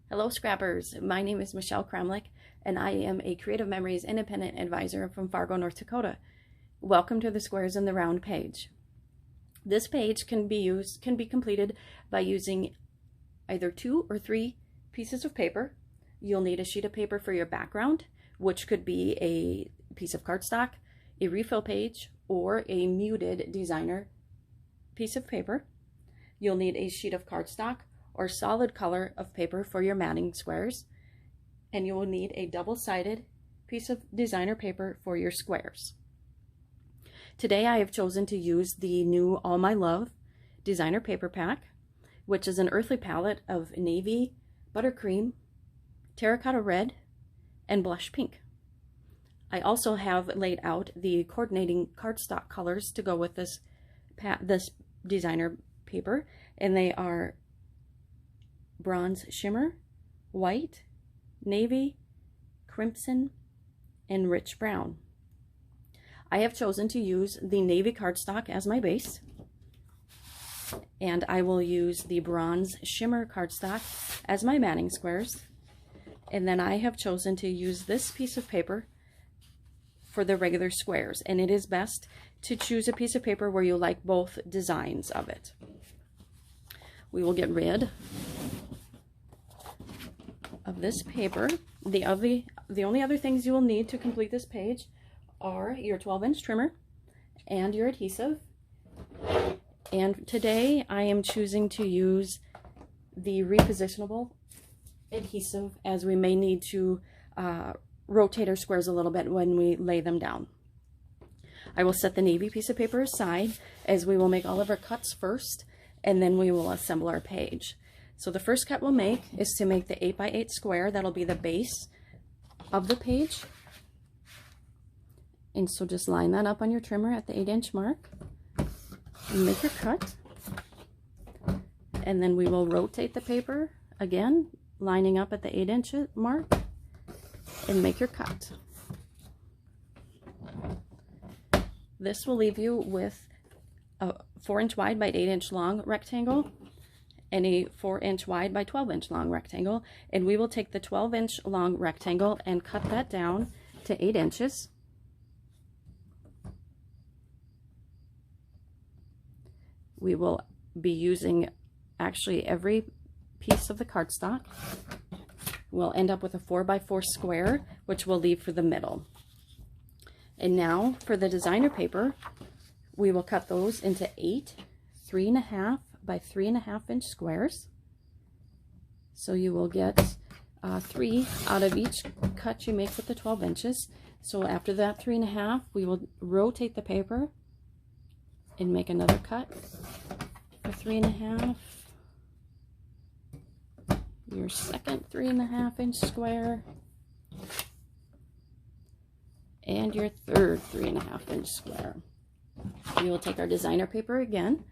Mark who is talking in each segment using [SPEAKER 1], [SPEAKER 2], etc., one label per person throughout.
[SPEAKER 1] Hello Scrappers, my name is Michelle Kramlich and I am a Creative Memories Independent Advisor from Fargo, North Dakota. Welcome to the Squares in the Round page. This page can be completed by using either 2 or 3 pieces of paper. You'll need a sheet of paper for your background, which could be a piece of cardstock, a refill page, or a muted designer piece of paper. You'll need a sheet of cardstock or solid color of paper for your matting squares, and you will need a double-sided piece of designer paper for your squares. Today I have chosen to use the new All My Love designer paper pack, which is an earthly palette of navy, buttercream, terracotta red, and blush pink. I also have laid out the coordinating cardstock colors to go with this designer paper, and they are bronze shimmer, white, navy, crimson, and rich brown. I have chosen to use the navy cardstock as my base, and I will use the bronze shimmer cardstock as my matting squares, and then I have chosen to use this piece of paper for the regular squares, and it is best to choose a piece of paper where you like both designs of it. We will get rid of this paper. The only other things you will need to complete this page are your 12-inch trimmer and your adhesive. And today I am choosing to use the repositionable adhesive, as we may need to rotate our squares a little bit when we lay them down. I will set the navy piece of paper aside, as we will make all of our cuts first, and then we will assemble our page. So the first cut we'll make is to make the 8x8 square. That'll be the base of the page. And so just line that up on your trimmer at the 8-inch mark and make your cut. And then we will rotate the paper again, lining up at the 8-inch mark, and make your cut. This will leave you with a 4-inch wide by 8-inch long rectangle and a 4-inch wide by 12-inch long rectangle, and we will take the 12-inch long rectangle and cut that down to 8 inches. We will be using actually every piece of the cardstock. We'll end up with a 4x4 square, which we'll leave for the middle. And now for the designer paper, we will cut those into 8 3.5 by 3.5 inch squares. So you will get 3 out of each cut you make with the 12 inches. So after that 3.5, we will rotate the paper and make another cut for 3.5. Your second 3.5 inch square, and your third 3.5 inch square. We will take our designer paper again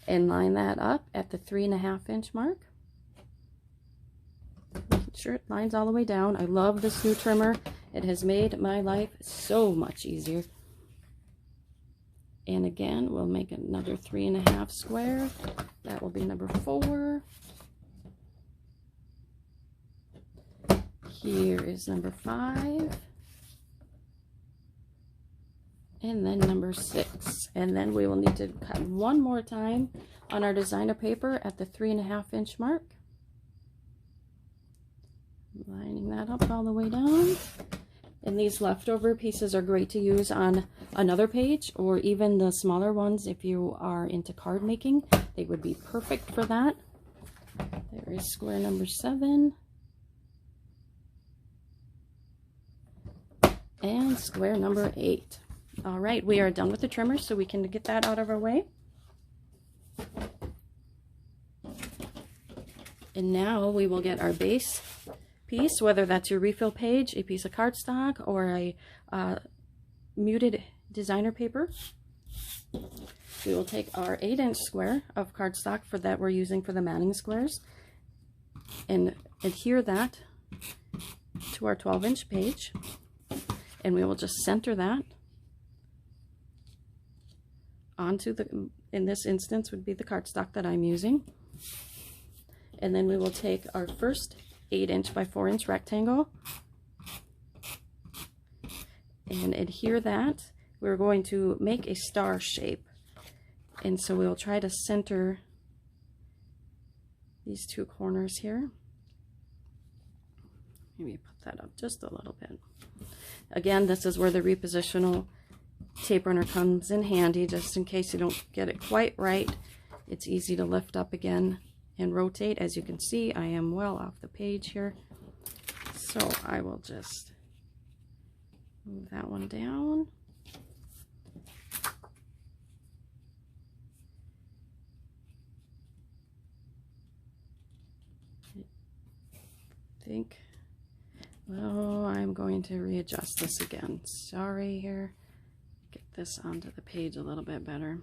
[SPEAKER 1] and line that up at the 3.5 inch mark. Make sure it lines all the way down. I love this new trimmer. It has made my life so much easier. And again, we'll make another 3.5 square. That will be number 4. Here is number 5. And then number 6. And then we will need to cut one more time on our designer paper at the 3.5 inch mark. Lining that up all the way down. And these leftover pieces are great to use on another page, or even the smaller ones if you are into card making. They would be perfect for that. There is square number 7. And square number 8. All right, we are done with the trimmer, so we can get that out of our way. And now we will get our base piece, whether that's your refill page, a piece of cardstock, or a muted designer paper. We will take our 8-inch square of cardstock that we're using for the matting squares and adhere that to our 12-inch page, and we will just center that onto the, in this instance would be the cardstock that I'm using. And then we will take our first 8" by 4" rectangle and adhere that. We're going to make a star shape. And so we'll try to center these two corners here. Maybe put that up just a little bit. Again, this is where the repositional tape runner comes in handy, just in case you don't get it quite right. It's easy to lift up again and rotate. As you can see, I am well off the page here. So I will just move that one down. Well, I'm going to readjust this again. Sorry here. Get this onto the page a little bit better.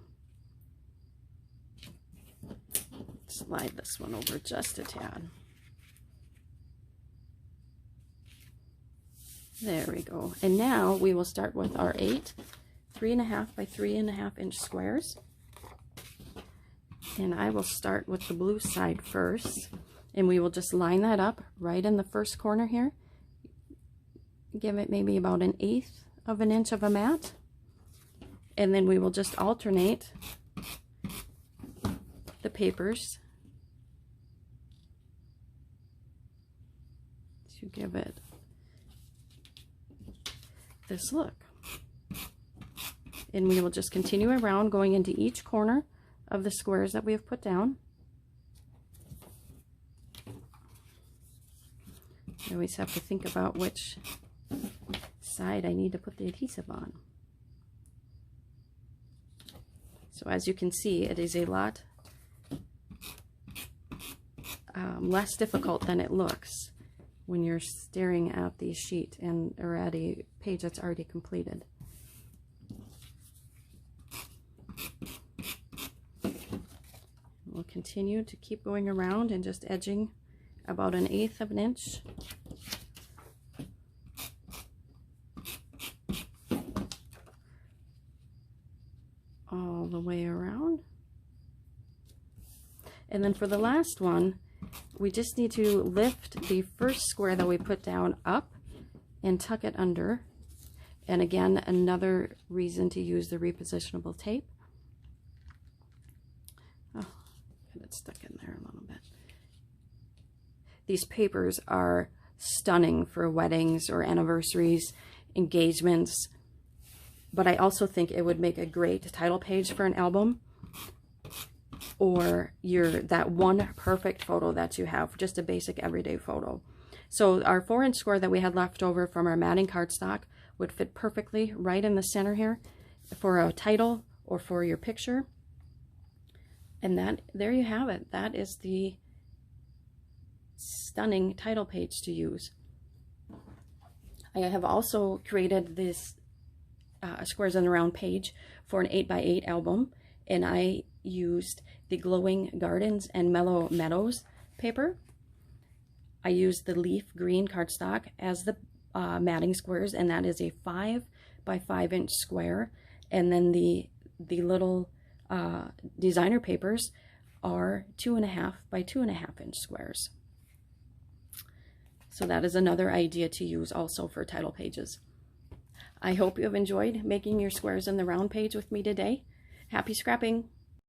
[SPEAKER 1] Slide this one over just a tad. There we go. And now we will start with our 8 3.5 by 3.5" squares. And I will start with the blue side first. And we will just line that up right in the first corner here. Give it maybe about 1/8 of an inch of a mat. And then we will just alternate the papers to give it this look. And we will just continue around, going into each corner of the squares that we have put down. I always have to think about which side I need to put the adhesive on. So as you can see, it is a lot less difficult than it looks when you're staring at the sheet or at a page that's already completed. We'll continue to keep going around and just edging about 1/8 of an inch. All the way around. And then for the last one, we just need to lift the first square that we put down up and tuck it under. And again, another reason to use the repositionable tape. Oh, got it stuck in there a little bit. These papers are stunning for weddings or anniversaries, engagements, but I also think it would make a great title page for an album, or that one perfect photo that you have, just a basic everyday photo. So our 4" square that we had left over from our matting cardstock would fit perfectly right in the center here for a title or for your picture. And there you have it. That is the stunning title page to use. I have also created this squares and round page for an 8x8 album, and I used the Glowing Gardens and Mellow Meadows paper. I used the leaf green cardstock as the matting squares, and that is a 5 by 5" square. And then the little designer papers are 2.5 by 2.5" squares. So that is another idea to use also for title pages. I hope you have enjoyed making your squares in the round page with me today. Happy scrapping!